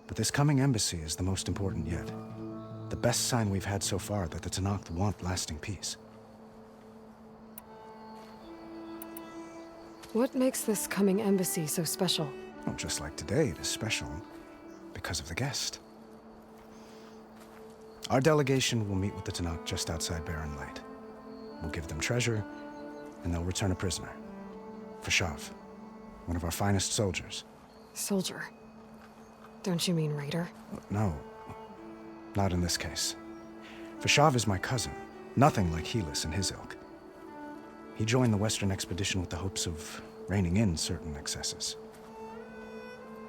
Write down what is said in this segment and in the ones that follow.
But this coming embassy is the most important yet. The best sign we've had so far that the Tenakth want lasting peace. What makes this coming embassy so special? Well, just like today, it is special because of the guest. Our delegation will meet with the Tenakth just outside Barren Light. We'll give them treasure, and they'll return a prisoner. Fashav, one of our finest soldiers. Soldier? Don't you mean raider? No, not in this case. Fashav is my cousin, nothing like Helis and his ilk. He joined the Western expedition with the hopes of reining in certain excesses.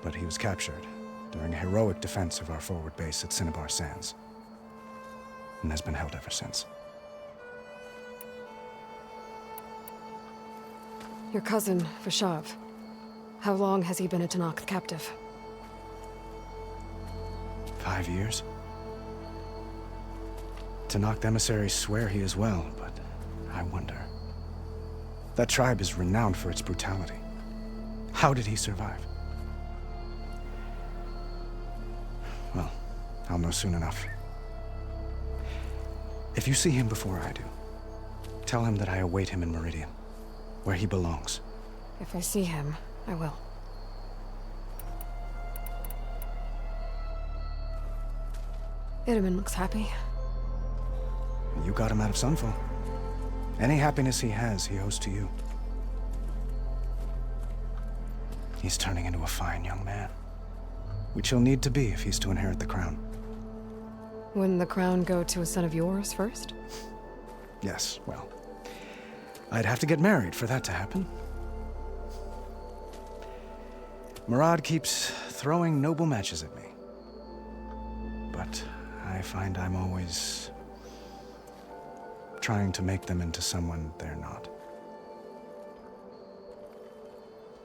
But he was captured during a heroic defense of our forward base at Cinnabar Sands, and has been held ever since. Your cousin, Fashav. How long has he been a Tenakth captive? 5 years. Tenakth emissaries swear he is well, but I wonder. That tribe is renowned for its brutality. How did he survive? Well, I'll know soon enough. If you see him before I do, tell him that I await him in Meridian, where he belongs. If I see him, I will. Itaman looks happy. You got him out of Sunfall. Any happiness he has, he owes to you. He's turning into a fine young man, which he'll need to be if he's to inherit the crown. Wouldn't the crown go to a son of yours first? Yes, well, I'd have to get married for that to happen. Murad keeps throwing noble matches at me, but I find I'm always trying to make them into someone they're not.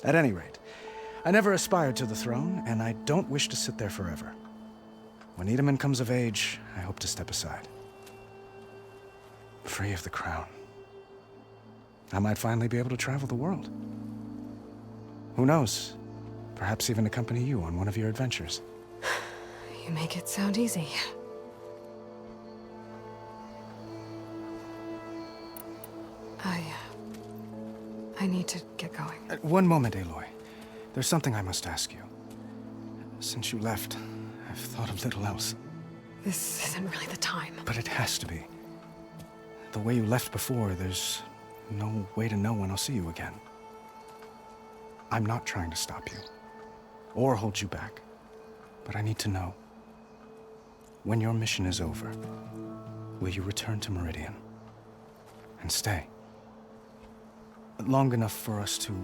At any rate, I never aspired to the throne, and I don't wish to sit there forever. When Itaman comes of age, I hope to step aside. Free of the crown. I might finally be able to travel the world. Who knows? Perhaps even accompany you on one of your adventures. You make it sound easy. I need to get going. One moment, Aloy. There's something I must ask you. Since you left, I've thought of little else. This isn't really the time. But it has to be. The way you left before, there's no way to know when I'll see you again. I'm not trying to stop you, or hold you back. But I need to know. When your mission is over, will you return to Meridian? And stay? Long enough for us to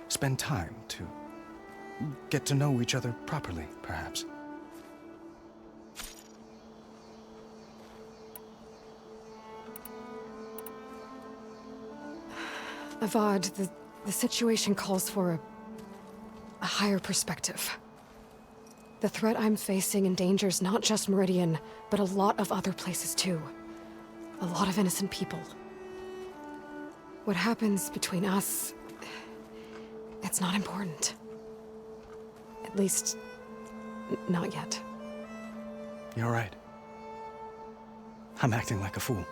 spend time, to get to know each other properly, perhaps. Avad, the situation calls for a higher perspective. The threat I'm facing endangers not just Meridian, but a lot of other places too. A lot of innocent people. What happens between us, it's not important. At least, not yet. You're right. I'm acting like a fool.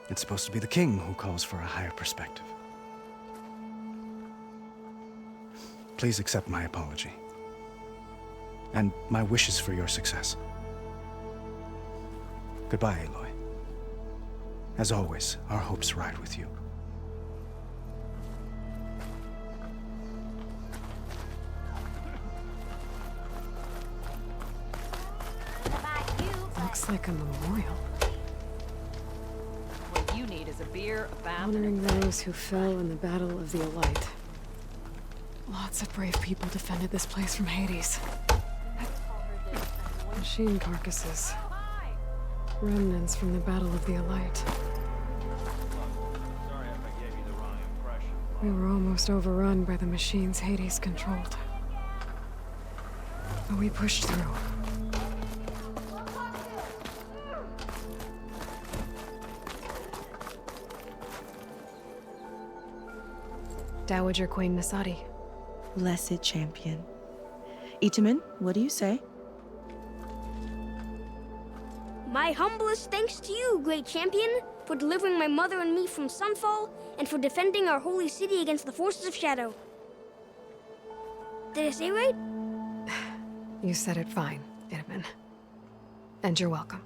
It's supposed to be the king who calls for a higher perspective. Please accept my apology. And my wishes for your success. Goodbye, Aloy. As always, our hopes ride with you. Looks like a memorial. What you need is a beer, a bath, Honoring those who fell in the Battle of the Aloy. Lots of brave people defended this place from Hades. Machine carcasses. Remnants from the Battle of the Aloy. Sorry if I gave you the wrong impression. We were almost overrun by the machines Hades controlled. But we pushed through. Dowager Queen Nasadi. Blessed champion. Itamen, what do you say? My humblest thanks to you, great champion, for delivering my mother and me from Sunfall, and for defending our holy city against the forces of Shadow. Did I say right? You said it fine, Itamen. And you're welcome.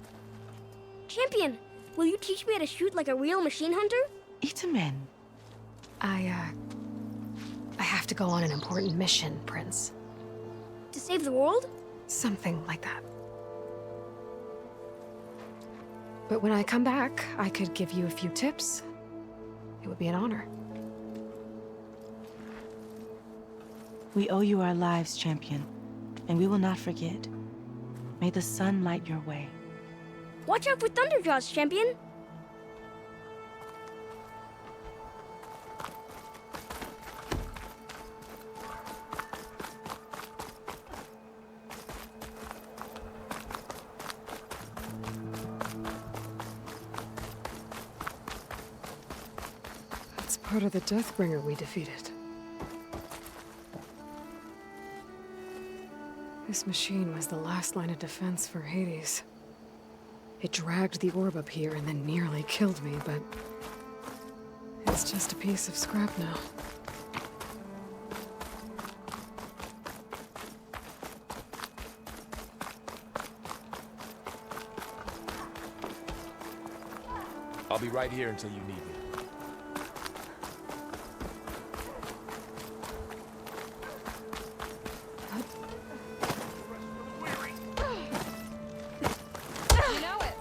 Champion, will you teach me how to shoot like a real machine hunter? Itamen. I have to go on an important mission, Prince. To save the world? Something like that. But when I come back, I could give you a few tips. It would be an honor. We owe you our lives, champion, and we will not forget. May the sun light your way. Watch out for Thunderjaws, champion! That's part of the Deathbringer we defeated. This machine was the last line of defense for Hades. It dragged the orb up here and then nearly killed me, but it's just a piece of scrap now. I'll be right here until you need me. You know it.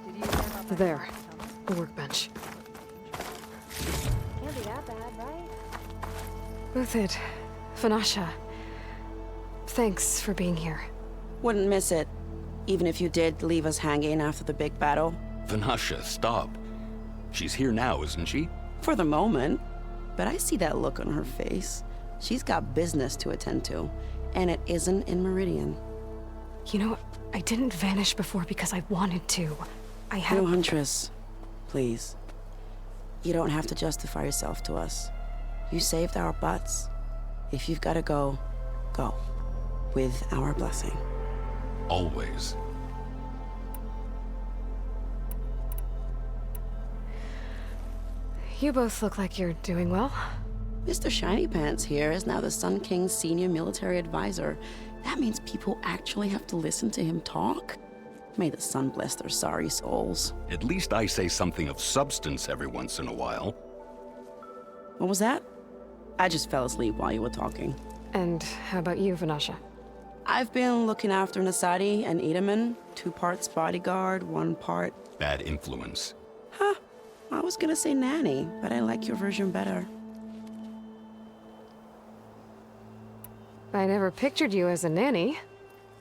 Did you hear about that There, last tunnel? the workbench. Can't be that bad, right? Uthid, Vanasha, thanks for being here. Wouldn't miss it, even if you did leave us hanging after the big battle. Vanasha, stop. She's here now, isn't she? For the moment. But I see that look on her face. She's got business to attend to, and it isn't in Meridian. You know, I didn't vanish before because I wanted to. I had... No, Huntress. Please. You don't have to justify yourself to us. You saved our butts. If you've got to go, go. With our blessing. Always. You both look like you're doing well. Mr. Shiny Pants here is now the Sun King's senior military advisor. That means people actually have to listen to him talk? May the sun bless their sorry souls. At least I say something of substance every once in a while. What was that? I just fell asleep while you were talking. And how about you, Vanasha? I've been looking after Nasadi and Itamen, 2 parts bodyguard, 1 part... Bad influence. Huh. I was gonna say nanny, but I like your version better. I never pictured you as a nanny.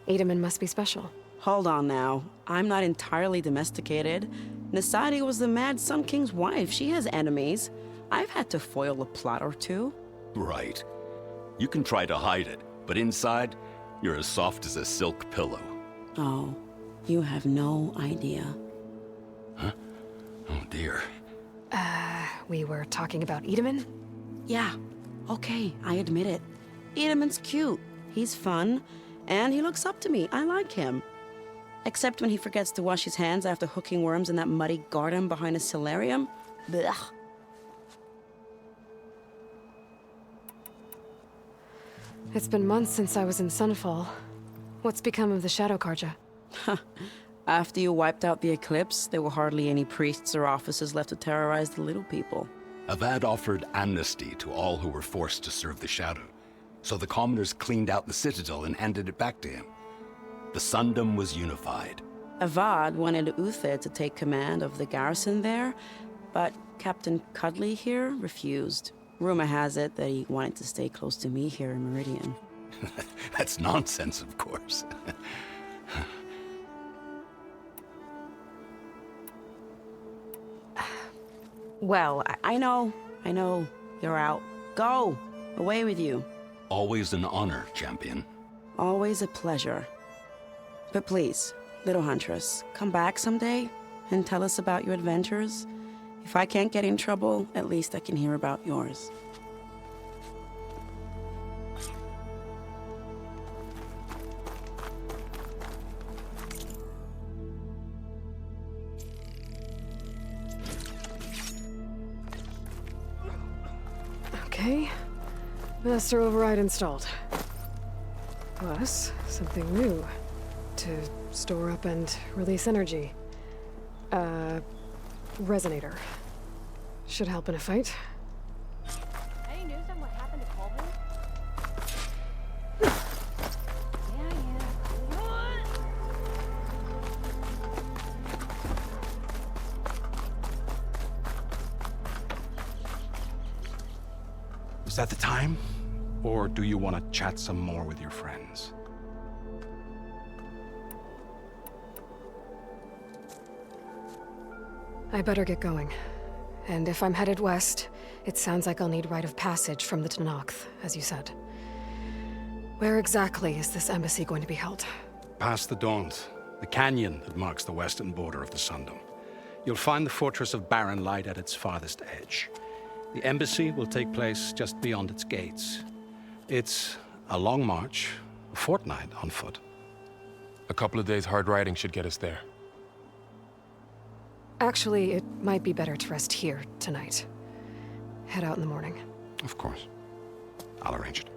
Itamen must be special. Hold on now. I'm not entirely domesticated. Nasadi was the Mad Sun King's wife. She has enemies. I've had to foil a plot or 2. Right. You can try to hide it, but inside, you're as soft as a silk pillow. Oh, you have no idea. Huh? Oh dear. We were talking about Itamen? Yeah, okay, I admit it. Idamen's cute. He's fun, and he looks up to me. I like him. Except when he forgets to wash his hands after hooking worms in that muddy garden behind a solarium. Blech. It's been months since I was in Sunfall. What's become of the Shadow Karja? After you wiped out the eclipse, there were hardly any priests or officers left to terrorize the little people. Avad offered amnesty to all who were forced to serve the Shadow, so the commoners cleaned out the citadel and handed it back to him. The Sundom was unified. Avad wanted Uthid to take command of the garrison there, but Captain Cudley here refused. Rumor has it that he wanted to stay close to me here in Meridian. That's nonsense, of course. Well, I know. You're out. Go! Away with you. Always an honor, champion. Always a pleasure. But please, little Huntress, come back someday and tell us about your adventures. If I can't get in trouble, at least I can hear about yours. Okay. Master override installed. Plus, something new. To store up and release energy. Resonator. Should help in a fight. Any news on what happened to Colvin? Is that the time? Or do you want to chat some more with your friends? I better get going. And if I'm headed west, it sounds like I'll need rite of passage from the Tenakth, as you said. Where exactly is this embassy going to be held? Past the Daunt, the canyon that marks the western border of the Sundom. You'll find the fortress of Barren Light at its farthest edge. The embassy will take place just beyond its gates. It's a long march, a fortnight on foot. A couple of days hard riding should get us there. Actually, it might be better to rest here tonight. Head out in the morning. Of course. I'll arrange it.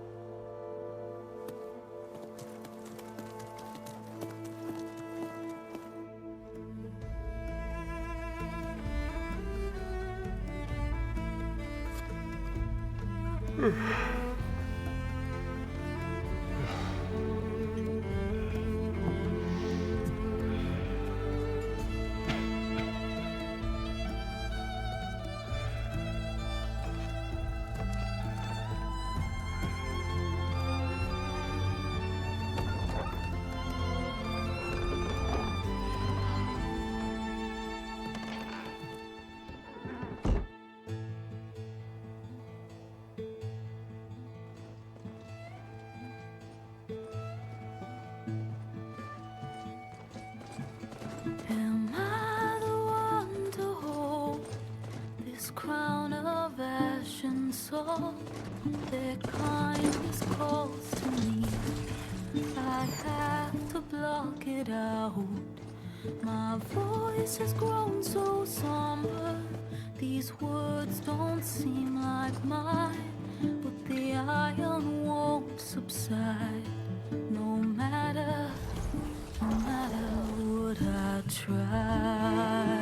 Am I the one to hold this crown of ash and salt? Their kindness calls to me. I have to block it out. My voice has grown so somber. These words don't seem like mine, but the iron won't subside. No matter what I try.